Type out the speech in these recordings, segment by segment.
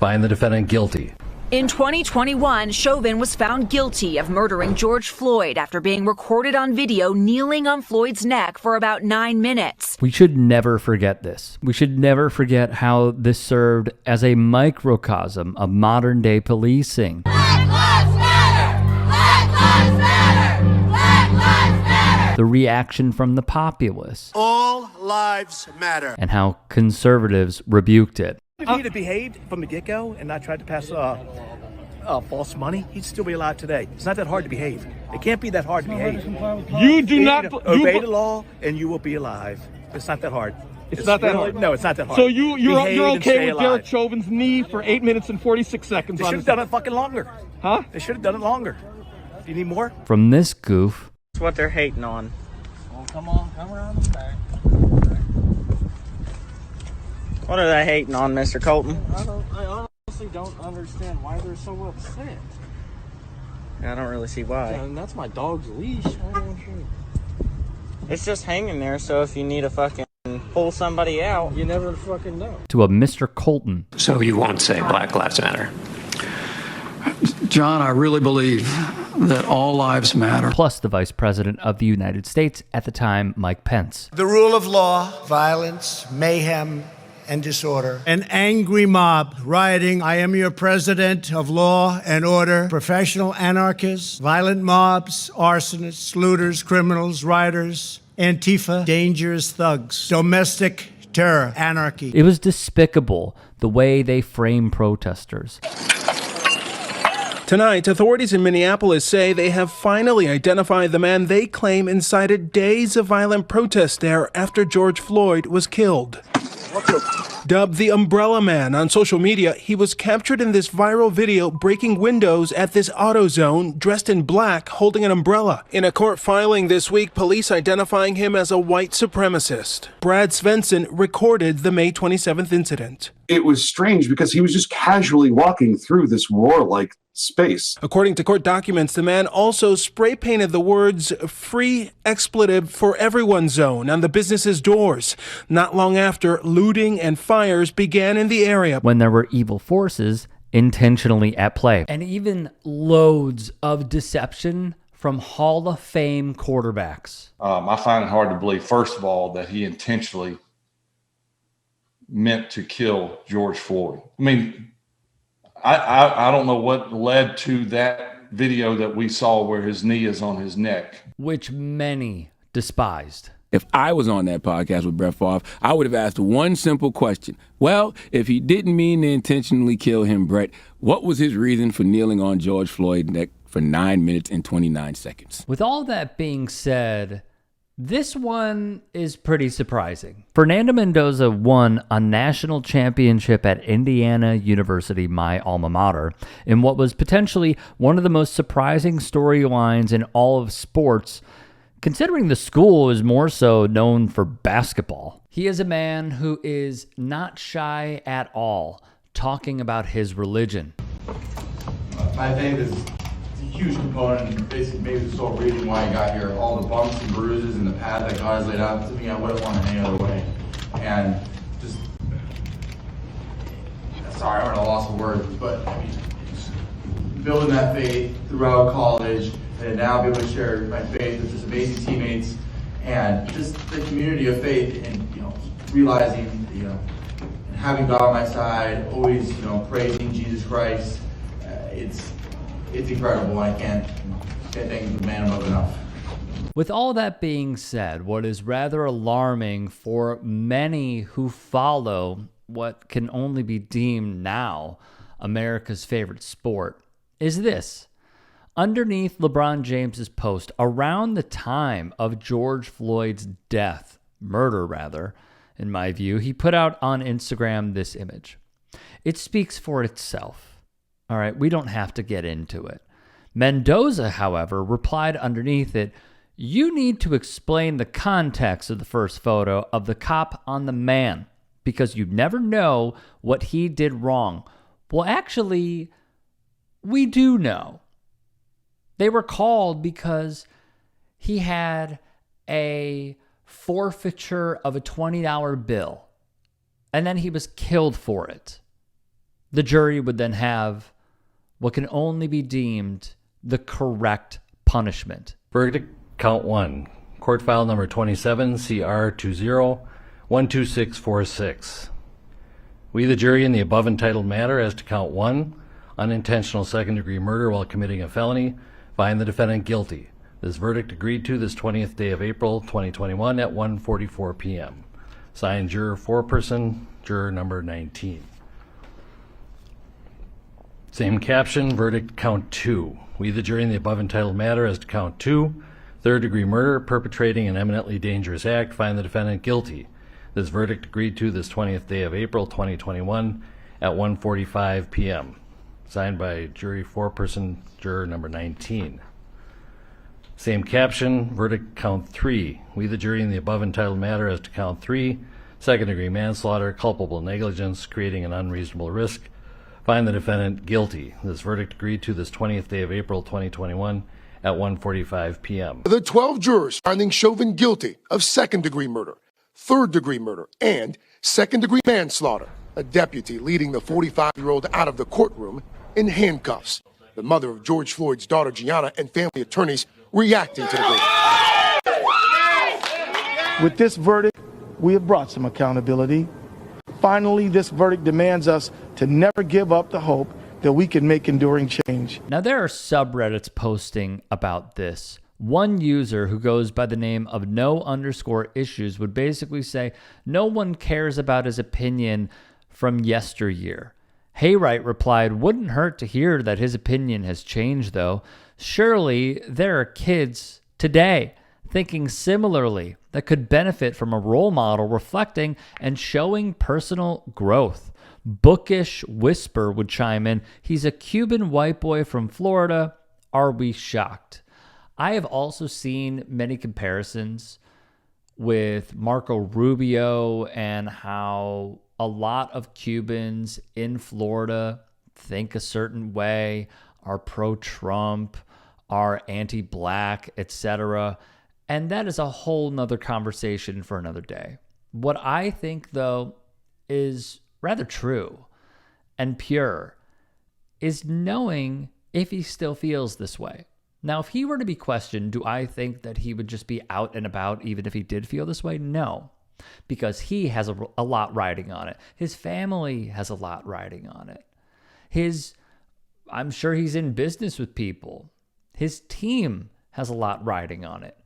Find the defendant guilty. In 2021, Chauvin was found guilty of murdering George Floyd after being recorded on video kneeling on Floyd's neck for about 9 minutes. We should never forget this. We should never forget how this served as a microcosm of modern-day policing. Black lives matter! Black lives matter! Black lives matter! The reaction from the populace. All lives matter. And how conservatives rebuked it. If he had behaved from the get-go and not tried to pass false money, he'd still be alive today. It's not that hard to behave. It can't be that hard to behave. You do not obey the law, and you will be alive. It's not that hard. It's not that hard. No, it's not that hard. So you're okay with alive. Derek Chauvin's knee for 8 minutes and 46 seconds? They should have done it fucking longer. Huh? They should have done it longer. Do you need more? From this goof. That's what they're hating on. Well, come around the back. What are they hating on, Mr. Colton? I honestly don't understand why they're so upset. I don't really see why. And that's my dog's leash. Why don't you? It's just hanging there, so if you need to fucking pull somebody out, you never fucking know. To a Mr. Colton. So you won't say Black Lives Matter? John, I really believe that all lives matter. Plus the Vice President of the United States at the time, Mike Pence. The rule of law, violence, mayhem, and disorder. An angry mob rioting. I am your president of law and order. Professional anarchists, violent mobs, arsonists, looters, criminals, rioters, Antifa, dangerous thugs, domestic terror, anarchy. It was despicable the way they frame protesters. Tonight, authorities in Minneapolis say they have finally identified the man they claim incited days of violent protest there after George Floyd was killed. Dubbed the Umbrella Man on social media, he was captured in this viral video breaking windows at this AutoZone dressed in black holding an umbrella. In a court filing this week, police identifying him as a white supremacist. Brad Svensson recorded the May 27th incident. It was strange because he was just casually walking through this warlike space. According to court documents, the man also spray painted the words "Free Expletive for Everyone Zone" on the business's doors. Not long after, looting and fires began in the area. When there were evil forces intentionally at play. And even loads of deception from Hall of Fame quarterbacks. I find it hard to believe, first of all, that he intentionally meant to kill George Floyd. I mean, I don't know what led to that video that we saw where his knee is on his neck. Which many despised. If I was on that podcast with Brett Favre, I would have asked one simple question. Well, if he didn't mean to intentionally kill him, Brett, what was his reason for kneeling on George Floyd's neck for 9 minutes and 29 seconds? With all that being said, this one is pretty surprising. Fernando Mendoza won a national championship at Indiana University, my alma mater, in what was potentially one of the most surprising storylines in all of sports, considering the school is more so known for basketball. He is a man who is not shy at all talking about his religion. My faith is a huge component, and basically maybe the sole reason why I got here. All the bumps and bruises and the path that God has laid out to me, I wouldn't want it any other way. And just, sorry, I'm at a loss of words, but I mean, building that faith throughout college, and now be able to share my faith with just amazing teammates, and just the community of faith, and realizing, and having God on my side, always, praising Jesus Christ. It's incredible. I can't thank the man above enough. With all that being said, what is rather alarming for many who follow what can only be deemed now America's favorite sport is this. Underneath LeBron James's post around the time of George Floyd's murder rather, in my view, he put out on Instagram this image. It speaks for itself. All right, we don't have to get into it. Mendoza, however, replied underneath it, "You need to explain the context of the first photo of the cop on the man, because you never know what he did wrong." Well, actually, we do know. They were called because he had a forfeiture of a $20 bill, and then he was killed for it. The jury would then have what can only be deemed the correct punishment. Verdict, count 1. Court file number 27, CR 20-12646. We, the jury, in the above entitled matter as to count 1, unintentional second-degree murder while committing a felony, find the defendant guilty. This verdict agreed to this 20th day of April 2021 at 1:44 p.m. Signed, juror foreperson, juror number 19. Same caption, verdict count 2. We, the jury, in the above entitled matter as to count 2, third-degree murder, perpetrating an eminently dangerous act, find the defendant guilty. This verdict agreed to this 20th day of April 2021 at 1:45 p.m. Signed by jury foreperson, juror number 19. Same caption, verdict count 3. We, the jury, in the above entitled matter as to count 3, second-degree manslaughter, culpable negligence, creating an unreasonable risk, find the defendant guilty. This verdict agreed to this 20th day of April 2021 at 1:45 p.m. The 12 jurors finding Chauvin guilty of second-degree murder, third-degree murder, and second-degree manslaughter. A deputy leading the 45-year-old out of the courtroom in handcuffs. The mother of George Floyd's daughter, Gianna, and family attorneys reacting to the verdict. With this verdict, we have brought some accountability. Finally, this verdict demands us to never give up the hope that we can make enduring change. Now, there are subreddits posting about this. One user who goes by the name of no_issues would basically say, no one cares about his opinion from yesteryear. Haywright replied, wouldn't hurt to hear that his opinion has changed, though. Surely there are kids today thinking similarly that could benefit from a role model reflecting and showing personal growth. Bookish Whisper would chime in, he's a Cuban white boy from Florida. Are we shocked? I have also seen many comparisons with Marco Rubio and how a lot of Cubans in Florida think a certain way, are pro-Trump, are anti-black, etc. And that is a whole nother conversation for another day. What I think, though, is rather true and pure is knowing if he still feels this way. Now, if he were to be questioned, do I think that he would just be out and about even if he did feel this way? No, because he has a lot riding on it. His family has a lot riding on it. I'm sure he's in business with people. His team has a lot riding on it.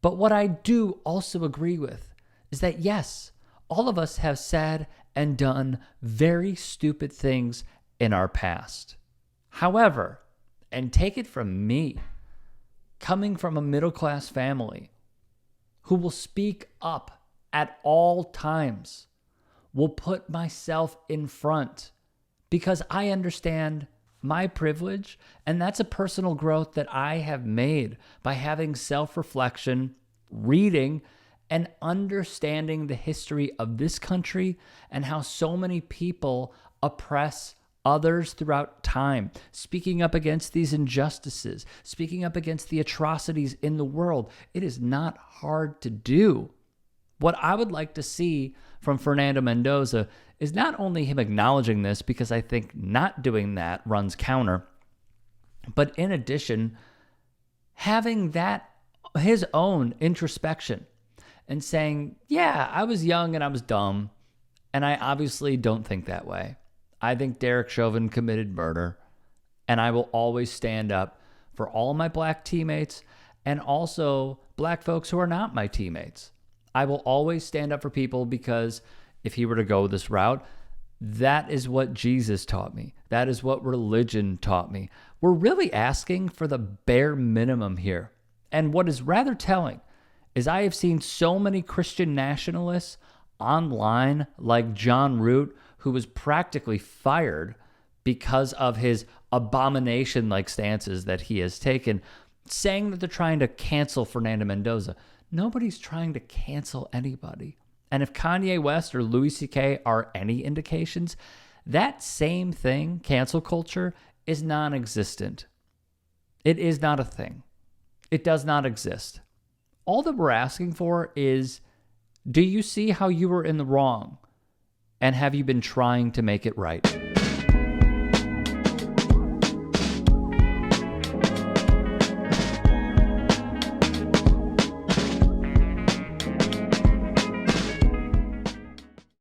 But what I do also agree with is that, yes, all of us have said and done very stupid things in our past. However, and take it from me, coming from a middle-class family who will speak up at all times, will put myself in front because I understand my privilege, and that's a personal growth that I have made by having self-reflection, reading, and understanding the history of this country and how so many people oppress others throughout time, speaking up against these injustices, speaking up against the atrocities in the world. It is not hard to do. What I would like to see from Fernando Mendoza is not only him acknowledging this, because I think not doing that runs counter, but in addition, having that his own introspection and saying, yeah, I was young and I was dumb, and I obviously don't think that way. I think Derek Chauvin committed murder, and I will always stand up for all my black teammates and also black folks who are not my teammates. I will always stand up for people because if he were to go this route, that is what Jesus taught me. That is what religion taught me. We're really asking for the bare minimum here. And what is rather telling is I have seen so many Christian nationalists online, like John Root, who was practically fired because of his abomination-like stances that he has taken, saying that they're trying to cancel Fernando Mendoza. Nobody's trying to cancel anybody. And if Kanye West or Louis C.K. are any indications, that same thing, cancel culture, is non-existent. It is not a thing. It does not exist. All that we're asking for is, do you see how you were in the wrong? And have you been trying to make it right?